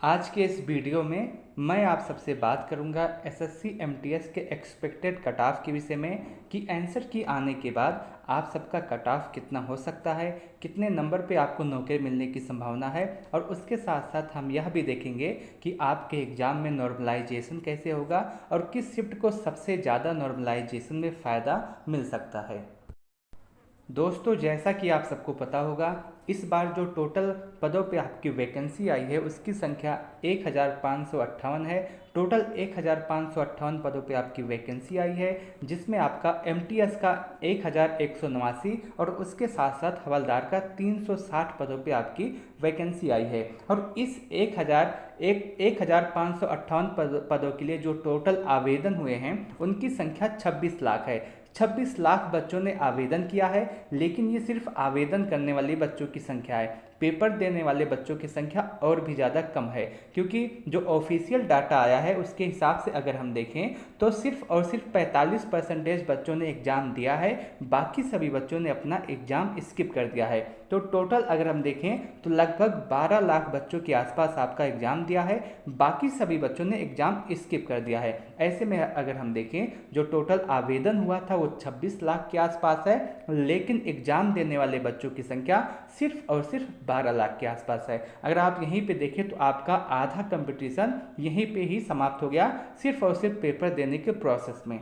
आज के इस वीडियो में मैं आप सबसे बात करूंगा एसएससी एमटीएस के एक्सपेक्टेड कट ऑफ के विषय में कि आंसर की आने के बाद आप सबका कट ऑफ कितना हो सकता है, कितने नंबर पे आपको नौकरी मिलने की संभावना है। और उसके साथ साथ हम यह भी देखेंगे कि आपके एग्ज़ाम में नॉर्मलाइजेशन कैसे होगा और किस शिफ्ट को सबसे ज़्यादा नॉर्मलाइजेशन में फ़ायदा मिल सकता है। दोस्तों, जैसा कि आप सबको पता होगा, इस बार जो टोटल पदों पे आपकी वैकेंसी आई है उसकी संख्या 1558 है। टोटल 1558 पदों पे आपकी वैकेंसी आई है, जिसमें आपका एमटीएस का 1189 और उसके साथ साथ हवलदार का 360 पदों पे आपकी वैकेंसी आई है। और इस 1558 पदों के लिए जो टोटल आवेदन हुए हैं उनकी संख्या 26 लाख है। 26 लाख बच्चों ने आवेदन किया है, लेकिन ये सिर्फ आवेदन करने वाले बच्चों की संख्या है। पेपर देने वाले बच्चों की संख्या और भी ज़्यादा कम है, क्योंकि जो ऑफिशियल डाटा आया है उसके हिसाब से अगर हम देखें तो सिर्फ और सिर्फ 45% बच्चों ने एग्ज़ाम दिया है, बाकी सभी बच्चों ने अपना एग्ज़ाम स्किप कर दिया है। तो टोटल अगर हम देखें तो लगभग 12 लाख बच्चों के आसपास आपका एग्ज़ाम दिया है, बाकी सभी बच्चों ने एग्ज़ाम स्किप कर दिया है। ऐसे में अगर हम देखें जो टोटल आवेदन हुआ था वो 26 लाख के आसपास है, लेकिन एग्ज़ाम देने वाले बच्चों की संख्या सिर्फ और सिर्फ 12 लाख के आसपास है। अगर आप यहीं पे देखें तो आपका आधा कंपटीशन यहीं पे ही समाप्त हो गया, सिर्फ और सिर्फ पेपर देने के प्रोसेस में।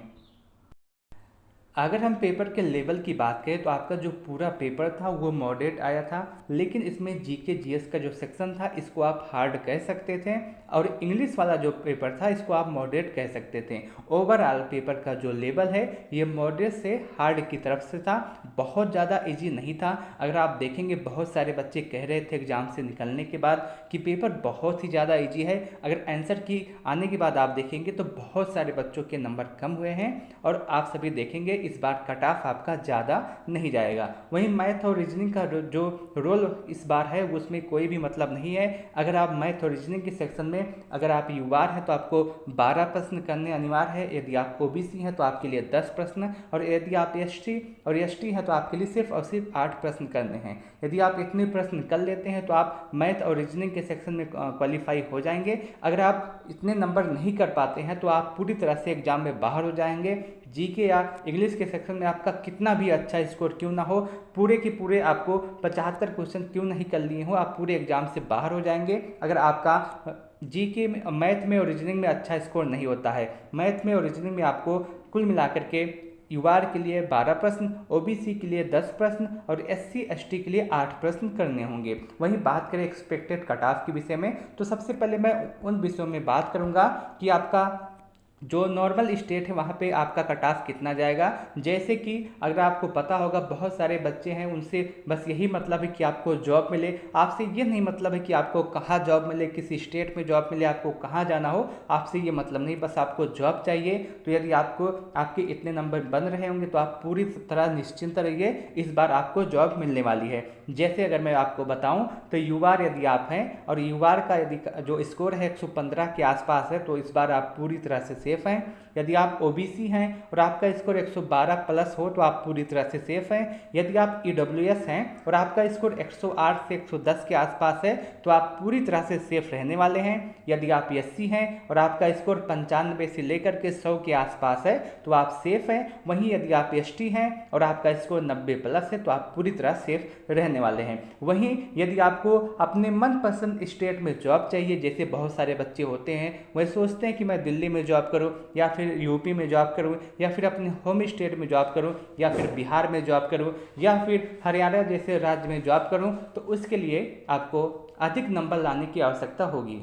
अगर हम पेपर के लेवल की बात करें तो आपका जो पूरा पेपर था वो मॉडरेट आया था, लेकिन इसमें जीके जीएस का जो सेक्शन था इसको आप हार्ड कह सकते थे, और इंग्लिश वाला जो पेपर था इसको आप मॉडरेट कह सकते थे। ओवरऑल पेपर का जो लेवल है ये मॉडरेट से हार्ड की तरफ से था, बहुत ज़्यादा इजी नहीं था। अगर आप देखेंगे बहुत सारे बच्चे कह रहे थे एग्जाम से निकलने के बाद कि पेपर बहुत ही ज़्यादा इजी है। अगर आंसर की आने के बाद आप देखेंगे तो बहुत सारे बच्चों के नंबर कम हुए हैं, और आप सभी देखेंगे इस बार कट ऑफ आपका ज़्यादा नहीं जाएगा। वहीं मैथ और रीजनिंग का जो रोल इस बार है उसमें कोई भी मतलब नहीं है। अगर आप मैथ और रीजनिंग के सेक्शन में अगर आप युवार हैं तो आपको 12 प्रश्न करने अनिवार्य है, यदि आप ओबीसी हैं तो आपके लिए 10 प्रश्न, और यदि आप एसटी हैं तो आपके लिए सिर्फ और सिर्फ 8 प्रश्न करने हैं। यदि आप इतने प्रश्न कर लेते हैं तो आप मैथ और रीजनिंग के सेक्शन में क्वालिफाई हो जाएंगे। अगर आप इतने नंबर नहीं कर पाते हैं तो आप पूरी तरह से एग्जाम में बाहर हो जाएंगे। जीके या इंग्लिश के सेक्शन में आपका कितना भी अच्छा स्कोर क्यों ना हो, पूरे के पूरे आपको 75 क्वेश्चन क्यों नहीं कर लिए हो, आप पूरे एग्जाम से बाहर हो जाएंगे अगर आपका जीके में, मैथ में और रीजनिंग में अच्छा स्कोर नहीं होता है। मैथ में और रीजनिंग में आपको कुल मिलाकर के यूआर के लिए 12 प्रश्न, ओबीसी के लिए 10 प्रश्न और एससी एसटी के लिए 8 प्रश्न करने होंगे। वहीं बात करें एक्सपेक्टेड कट ऑफ के विषय में तो सबसे पहले मैं उन विषयों में बात करूंगा कि आपका जो नॉर्मल स्टेट है वहाँ पे आपका कट ऑफ कितना जाएगा। जैसे कि अगर आपको पता होगा बहुत सारे बच्चे हैं उनसे बस यही मतलब है कि आपको जॉब मिले, आपसे ये नहीं मतलब है कि आपको कहाँ जॉब मिले, किसी स्टेट में जॉब मिले, आपको कहाँ जाना हो, आपसे ये मतलब नहीं, बस आपको जॉब चाहिए। तो यदि आपको आपके इतने नंबर बन रहे होंगे तो आप पूरी तरह निश्चिंत रहिए, इस बार आपको जॉब मिलने वाली है। जैसे अगर मैं आपको बताऊं तो यूआर यदि आप हैं और यूआर का यदि जो स्कोर है 115 के आसपास है तो इस बार आप पूरी तरह से सेफ हैं। यदि आप ओबीसी हैं और आपका स्कोर 112 प्लस हो तो आप पूरी तरह से सेफ हैं। यदि आप ईडब्ल्यूएस हैं और आपका स्कोर 108 से 110 के आसपास है तो आप पूरी तरह से सेफ रहने वाले हैं। यदि आप एससी हैं और आपका स्कोर 95 से लेकर के 100 के आसपास है तो आप सेफ हैं। वहीं यदि आप एसटी हैं और आपका स्कोर 90 प्लस है तो आप पूरी तरह सेफ रहने वाले हैं। वहीं यदि आपको अपने मनपसंद स्टेट में जॉब चाहिए, जैसे बहुत सारे बच्चे होते हैं वह सोचते हैं कि मैं दिल्ली में जॉब करूं या फिर यूपी में जॉब करूं या फिर अपने होम स्टेट में जॉब करूं या फिर बिहार में जॉब करूं या फिर हरियाणा जैसे राज्य में जॉब करूं, तो उसके लिए आपको अधिक नंबर लाने की आवश्यकता होगी।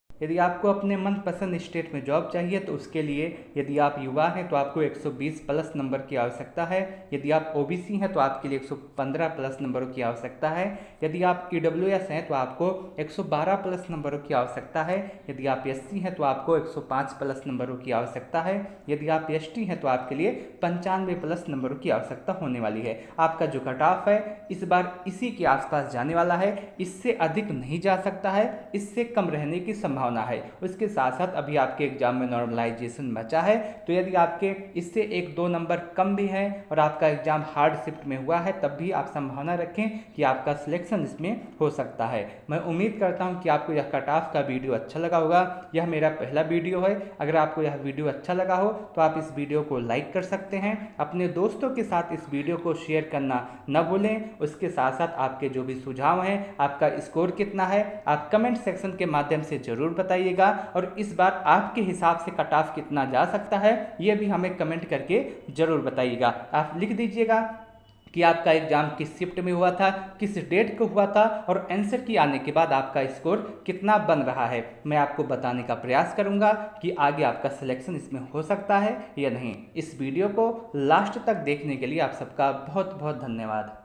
यदि आपको अपने मनपसंद स्टेट में जॉब चाहिए तो उसके लिए यदि आप युवा हैं तो आपको 120 प्लस नंबर की आवश्यकता है। यदि आप ओबीसी हैं तो आपके लिए 115 प्लस नंबरों की आवश्यकता है। यदि आप ईडब्ल्यूएस हैं तो आपको 112 प्लस नंबरों की आवश्यकता है। यदि आप एससी हैं तो आपको 105 प्लस नंबरों की आवश्यकता है। यदि आप एसटी हैं तो आपके लिए 95 प्लस नंबरों की आवश्यकता होने वाली है। आपका जो कट ऑफ है इस बार इसी के आसपास जाने वाला है, इससे अधिक नहीं जा सकता है, इससे कम रहने की संभावना संभावना है। उसके साथ साथ अभी आपके एग्जाम में नॉर्मलाइजेशन बचा है, तो यदि आपके इससे 1-2 नंबर कम भी है और आपका एग्जाम हार्ड शिफ्ट में हुआ है, तब भी आप संभावना रखें कि आपका सिलेक्शन इसमें हो सकता है। मैं उम्मीद करता हूं कि आपको यह कट ऑफ का वीडियो अच्छा लगा होगा। यह मेरा पहला वीडियो है। अगर आपको यह वीडियो अच्छा लगा हो तो आप इस वीडियो को लाइक कर सकते हैं। अपने दोस्तों के साथ इस वीडियो को शेयर करना न भूलें। उसके साथ साथ आपके जो भी सुझाव हैं, आपका स्कोर कितना है, आप कमेंट सेक्शन के माध्यम से जरूर बताइएगा। और इस बार आपके हिसाब से कट ऑफ कितना जा सकता है, ये भी हमें कमेंट करके जरूर बताइएगा। आप लिख दीजिएगा कि आपका एग्जाम किस शिफ्ट में हुआ था, किस डेट को हुआ था, और आंसर की आने के बाद आपका स्कोर कितना बन रहा है। मैं आपको बताने का प्रयास करूंगा कि आगे आपका सिलेक्शन इसमें हो सकता है या नहीं। इस वीडियो को लास्ट तक देखने के लिए आप सबका बहुत बहुत धन्यवाद।